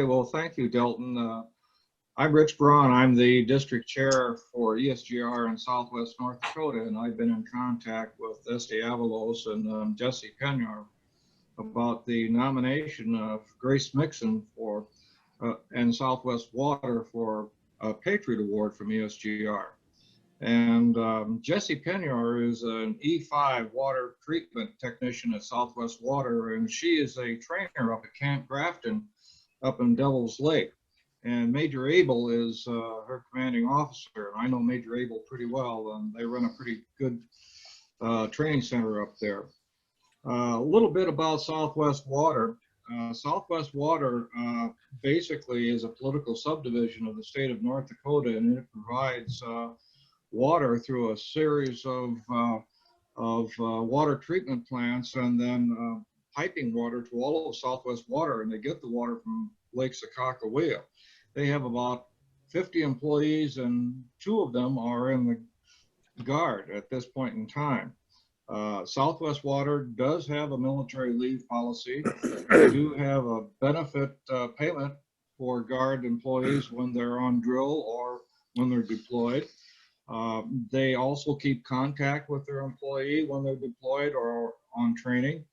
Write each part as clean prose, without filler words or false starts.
Well, thank you, Delton. I'm Rich Braun. I'm the district chair for ESGR in Southwest North Dakota, and I've been in contact with Esty Avalos and Jesse Penyar about the nomination of Grace Mixon for and Southwest Water for a Patriot Award from ESGR. And Jesse Penyar is an E5 water treatment technician at Southwest Water, and she is a trainer up at Camp Grafton up in Devil's Lake. And Major Abel is her commanding officer. And I know Major Abel pretty well, and they run a pretty good training center up there. A little bit about Southwest Water. Southwest Water basically is a political subdivision of the state of North Dakota, and it provides water through a series of water treatment plants, and then piping water to all of Southwest Water, and they get the water from Lake Sakakawea. They have about 50 employees, and 2 of them are in the Guard at this point in time. Southwest Water does have a military leave policy. They do have a benefit payment for Guard employees when they're on drill or when they're deployed. They also keep contact with their employee when they're deployed or on training.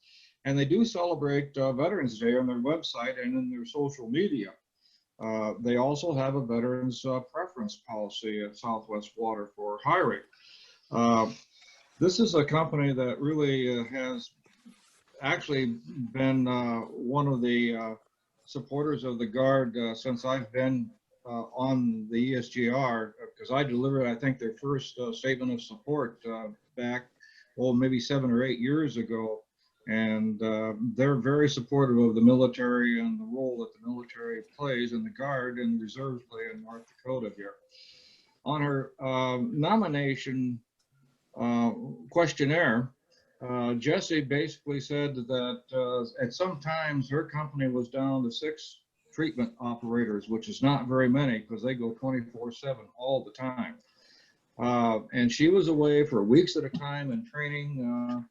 And they do celebrate Veterans Day on their website and in their social media. They also have a veterans preference policy at Southwest Water for hiring. This is a company that really has actually been one of the supporters of the Guard since I've been on the ESGR, because I delivered, I think, their first statement of support back, maybe 7 or 8 years ago. And they're very supportive of the military and the role that the military plays in the Guard and reserves play in North Dakota here. On her nomination questionnaire, Jesse basically said that at some times her company was down to 6 treatment operators, which is not very many because they go 24/7 all the time. And she was away for weeks at a time in training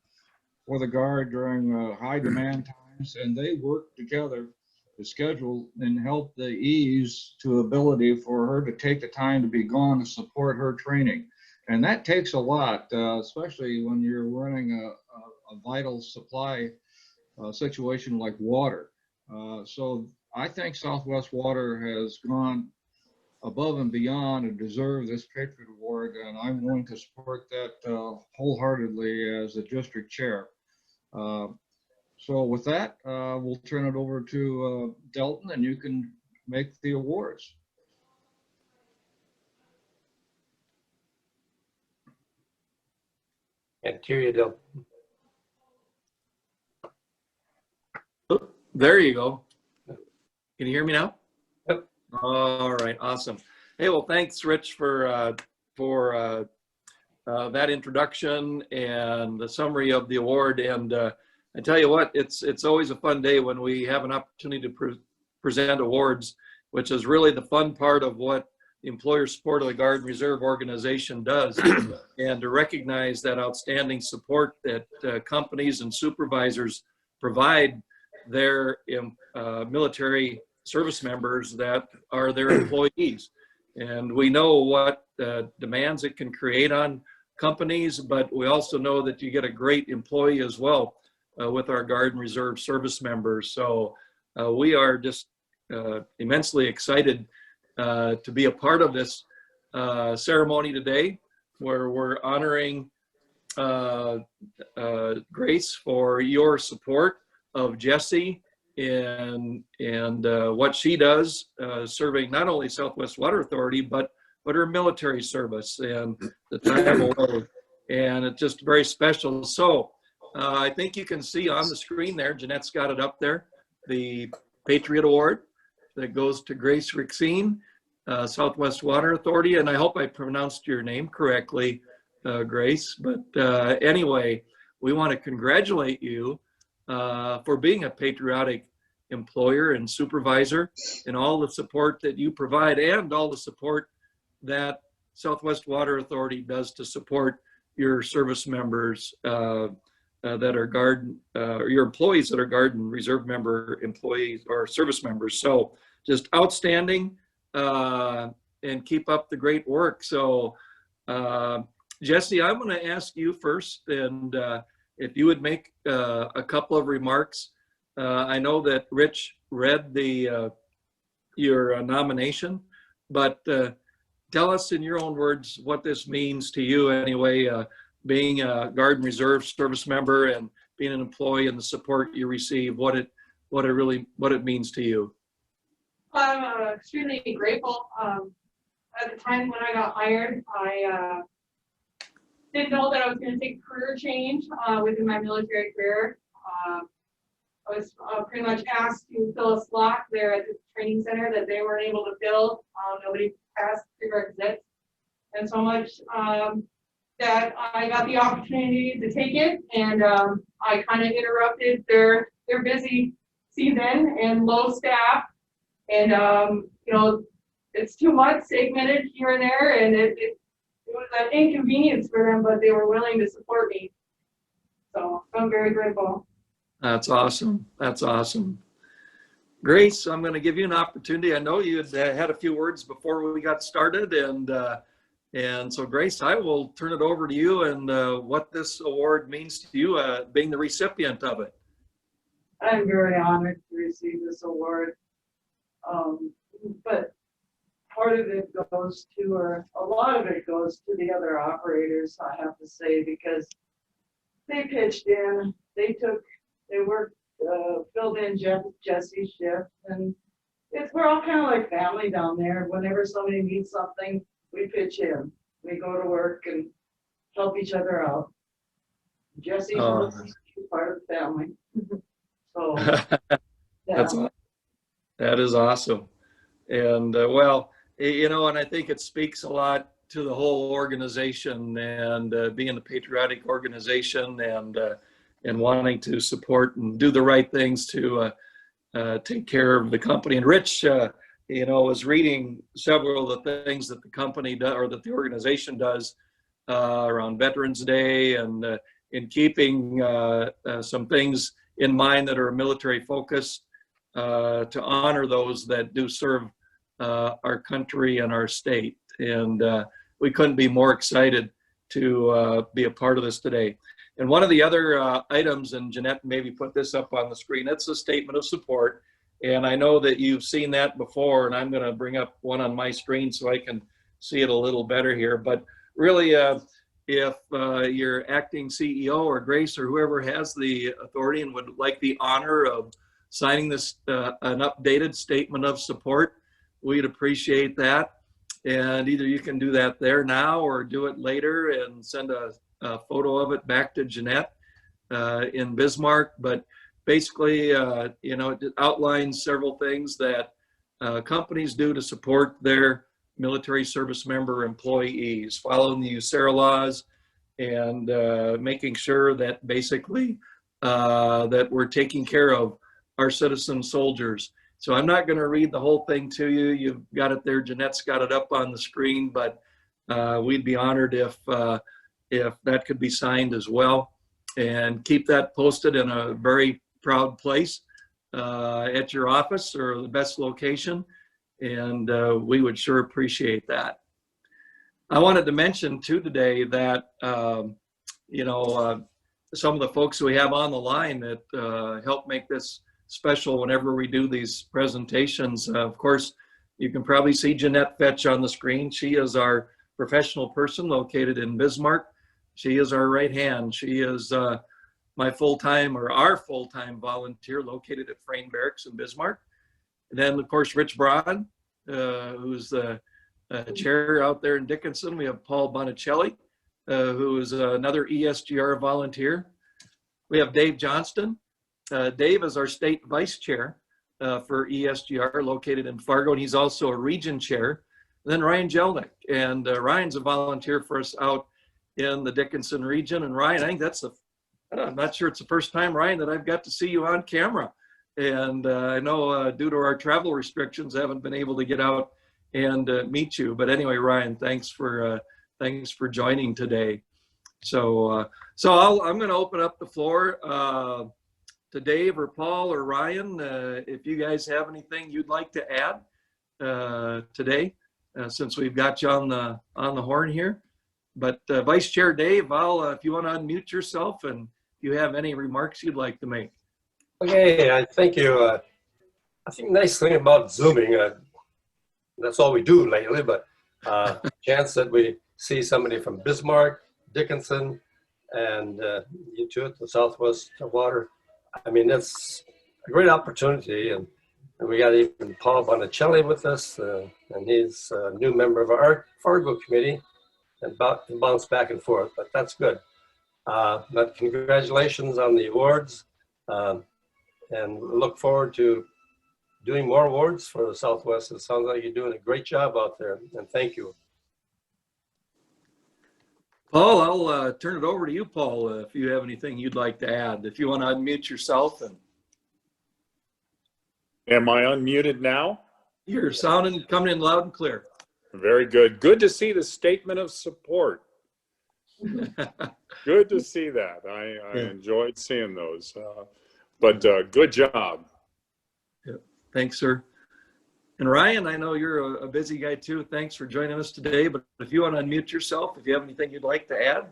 for the Guard during high demand times, and they worked together to schedule and help the ease to ability for her to take the time to be gone to support her training. And that takes a lot, especially when you're running a vital supply situation like water. So I think Southwest Water has gone above and beyond and deserve this Patriot Award, and I'm going to support that wholeheartedly as the district chair. So with that, we'll turn it over to Delton, and you can make the awards. And to you, Delton. Oh, there you go. Can you hear me now? Yep. All right, awesome. Hey, well, thanks, Rich, for that introduction and the summary of the award. And I tell you what, it's always a fun day when we have an opportunity to present awards, which is really the fun part of what the Employer Support of the Guard and Reserve organization does, and to recognize that outstanding support that companies and supervisors provide their military service members that are their employees. And we know what demands it can create on companies, but we also know that you get a great employee as well with our Guard and Reserve service members. So we are just immensely excited to be a part of this ceremony today, where we're honoring Grace for your support of Jesse and what she does, serving not only Southwest Water Authority, but her military service and the time away. And it's just very special. So I think you can see on the screen there, Jeanette's got it up there, the Patriot Award that goes to Grace Rixine, Southwest Water Authority. And I hope I pronounced your name correctly, Grace. But anyway, we want to congratulate you for being a patriotic employer and supervisor, and all the support that you provide and all the support that Southwest Water Authority does to support your service members that are Guard, your employees that are Guard and Reserve member employees or service members. So just outstanding, and keep up the great work. So, Jesse, I'm going to ask you first, and if you would make a couple of remarks. I know that Rich read your nomination, but tell us in your own words what this means to you anyway, being a Guard and Reserve service member and being an employee and the support you receive, what it means to you. I'm extremely grateful. At the time when I got hired, I didn't know that I was going to take a career change within my military career. I was pretty much asked to fill a slot there at the training center that they weren't able to fill. Nobody passed prerequisites, and so much that I got the opportunity to take it, and I kind of interrupted their busy season and low staff, and you know, it's too much segmented here and there, and it was an inconvenience for them, but they were willing to support me. So I'm very grateful. That's awesome. That's awesome. Grace, I'm going to give you an opportunity. I know you had a few words before we got started, and so Grace, I will turn it over to you and what this award means to you, being the recipient of it. I'm very honored to receive this award, but part of it goes to, or a lot of it goes to the other operators, I have to say, because they pitched in, they worked, filled in Jesse's shift, and we're all kind of like family down there. Whenever somebody needs something, we pitch in. We go to work and help each other out. Jesse's part of the family. So, yeah. That is awesome. And well, you know, and I think it speaks a lot to the whole organization, and being a patriotic organization, and wanting to support and do the right things to take care of the company. And Rich, you know, was reading several of the things that the company does, or that the organization does around Veterans Day, and in keeping some things in mind that are military focused, to honor those that do serve our country and our state. And we couldn't be more excited to be a part of this today. And one of the other items, and Jeanette maybe put this up on the screen, it's a statement of support. And I know that you've seen that before, and I'm going to bring up one on my screen so I can see it a little better here. But really, if your acting CEO or Grace or whoever has the authority and would like the honor of signing this, an updated statement of support, we'd appreciate that. And either you can do that there now or do it later and send a photo of it back to Jeanette in Bismarck. But basically, you know, it outlines several things that companies do to support their military service member employees, following the USERRA laws, and making sure that basically that we're taking care of our citizen soldiers. So I'm not going to read the whole thing to you. You've got it there. Jeanette's got it up on the screen, but we'd be honored if that could be signed as well, and keep that posted in a very proud place at your office or the best location. And we would sure appreciate that. I wanted to mention too today that, you know, some of the folks we have on the line that help make this special whenever we do these presentations. Of course, you can probably see Jeanette Fetch on the screen. She is our professional person located in Bismarck. She is our right hand. She is my full-time, or our full-time volunteer located at Frayne Barracks in Bismarck. And then, of course, Rich Broad, who's the chair out there in Dickinson. We have Paul Bonicelli, who is another ESGR volunteer. We have Dave Johnston. Dave is our state vice chair for ESGR located in Fargo, and he's also a region chair. And then Ryan Jelnick, and Ryan's a volunteer for us out in the Dickinson region. And Ryan, I think that's I'm not sure it's the first time, Ryan, that I've got to see you on camera. And I know due to our travel restrictions, I haven't been able to get out and meet you. But anyway, Ryan, thanks for joining today. So I'm going to open up the floor Dave or Paul or Ryan, if you guys have anything you'd like to add today, since we've got you on the horn here. But Vice Chair Dave, if you want to unmute yourself and if you have any remarks you'd like to make. Okay, I thank you. I think the nice thing about Zooming, that's all we do lately, but chance that we see somebody from Bismarck, Dickinson, and you too at the Southwest Water. I mean, it's a great opportunity, and we got even Paul Bonicelli with us, and he's a new member of our Fargo committee, and bounce back and forth, but that's good. But congratulations on the awards, and look forward to doing more awards for the Southwest. It sounds like you're doing a great job out there, and thank you. Paul, I'll turn it over to you, Paul, if you have anything you'd like to add. If you want to unmute yourself. And am I unmuted now? you're sounding, coming in loud and clear. Very good. Good to see the statement of support. Good to see that. I enjoyed seeing those. But good job. Yeah. Thanks, sir. And Ryan, I know you're a busy guy too. Thanks for joining us today. But if you want to unmute yourself, if you have anything you'd like to add.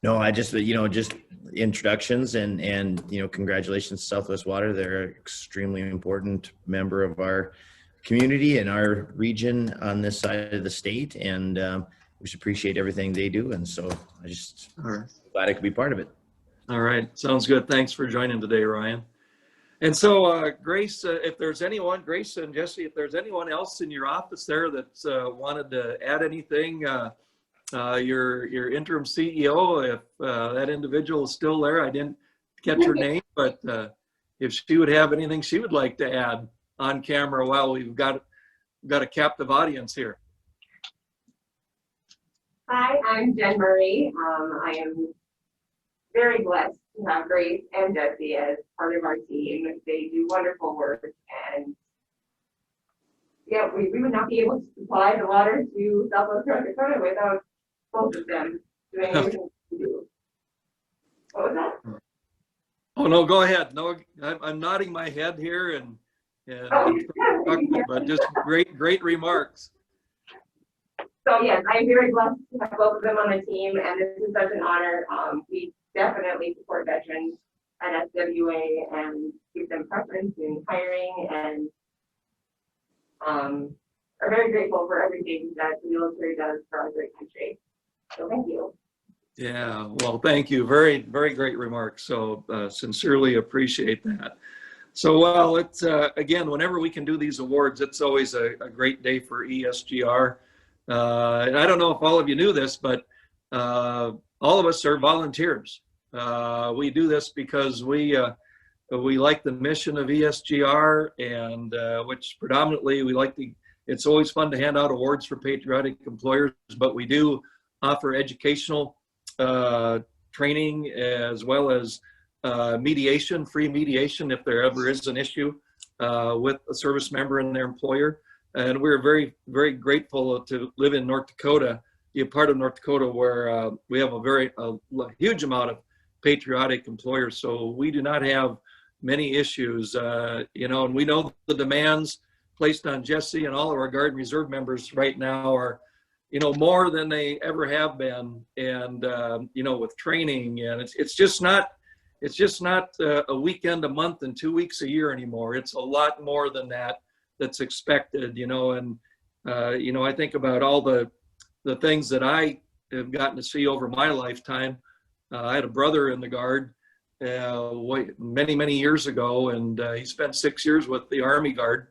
No, I just, just introductions and congratulations to Southwest Water. They're an extremely important member of our community and our region on this side of the state. And we just appreciate everything they do. And so I just glad I could be part of it. All right. Sounds good. Thanks for joining today, Ryan. And so, Grace, if there's anyone, Grace and Jesse, if there's anyone else in your office there that's wanted to add anything, your interim CEO, if that individual is still there, I didn't catch her name, but if she would have anything she would like to add on camera while we've got a captive audience here. Hi, I'm Jen Murray. I am very blessed to have Grace and Jesse as part of our team. They do wonderful work, and yeah, we would not be able to supply the water to Southwest North Dakota without both of them doing everything we do. What was that? Oh no, go ahead. No, I'm nodding my head here but just great remarks. So yes, I'm very blessed to have both of them on the team, and this is such an honor. We definitely support veterans at SWA and give them preference in hiring, and are very grateful for everything that the military does for our great country. So thank you. Yeah, well, thank you. Very, very great remarks. So sincerely appreciate that. So, well, it's again, whenever we can do these awards, it's always a great day for ESGR. And I don't know if all of you knew this, but all of us are volunteers. We do this because we like the mission of ESGR, and which predominantly we like it's always fun to hand out awards for patriotic employers, but we do offer educational training as well as mediation, free mediation if there ever is an issue with a service member and their employer. And we're very, very grateful to live in North Dakota, be a part of North Dakota where we have a huge amount of patriotic employers. So we do not have many issues, and we know the demands placed on Jesse and all of our Guard and Reserve members right now are, more than they ever have been. And, with training, and it's just not a weekend, a month, and 2 weeks a year anymore. It's a lot more than that that's expected, and, I think about all the things that I have gotten to see over my lifetime. I had a brother in the Guard many, many years ago, and he spent 6 years with the Army Guard.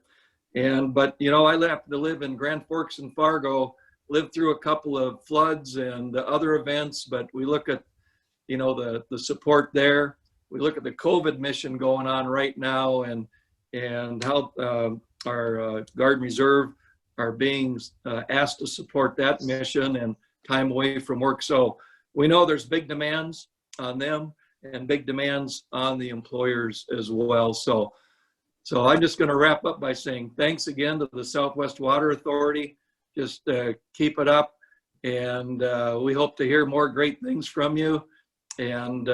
But I happened to live in Grand Forks and Fargo, lived through a couple of floods and other events, but we look at, the support there. We look at the COVID mission going on right now, and how our Guard and Reserve are being asked to support that mission and time away from work. So we know there's big demands on them and big demands on the employers as well. So I'm just going to wrap up by saying thanks again to the Southwest Water Authority. Just keep it up, and we hope to hear more great things from you. And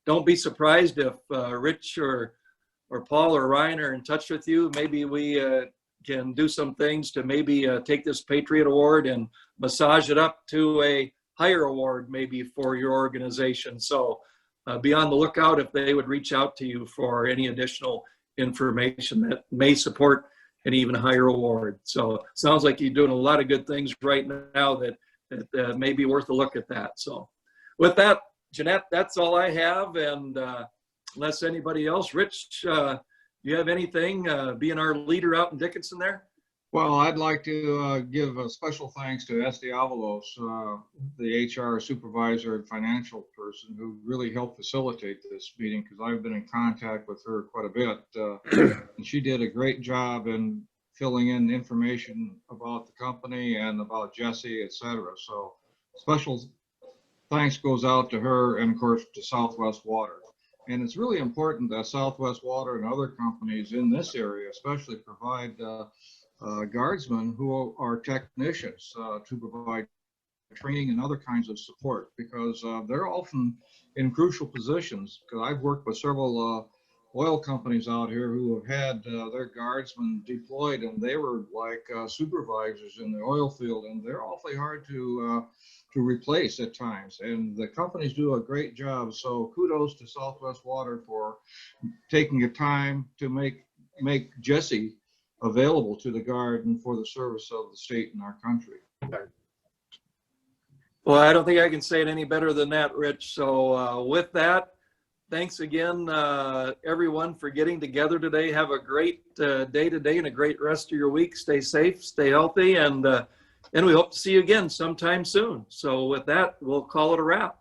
don't be surprised if Rich or Paul or Ryan are in touch with you. Maybe we can do some things to maybe take this Patriot Award and massage it up to a higher award maybe for your organization. So be on the lookout if they would reach out to you for any additional information that may support an even higher award. So sounds like you're doing a lot of good things right now that may be worth a look at that. So with that, Jeanette, that's all I have. And unless anybody else, Rich, do you have anything, being our leader out in Dickinson there? Well, I'd like to give a special thanks to Esty Avalos, the HR supervisor and financial person who really helped facilitate this meeting, because I've been in contact with her quite a bit. And she did a great job in filling in information about the company and about Jesse, et cetera. So special thanks goes out to her and, of course, to Southwest Water. And it's really important that Southwest Water and other companies in this area especially provide guardsmen who are technicians to provide training and other kinds of support, because they're often in crucial positions. Because I've worked with several oil companies out here who have had their guardsmen deployed, and they were like supervisors in the oil field, and they're awfully hard to replace at times. And the companies do a great job. So kudos to Southwest Water for taking the time to make Jesse available to the Guard and for the service of the state and our country. Well, I don't think I can say it any better than that, Rich. So with that, thanks again, everyone, for getting together today. Have a great day today and a great rest of your week. Stay safe, stay healthy, and we hope to see you again sometime soon. So with that, we'll call it a wrap.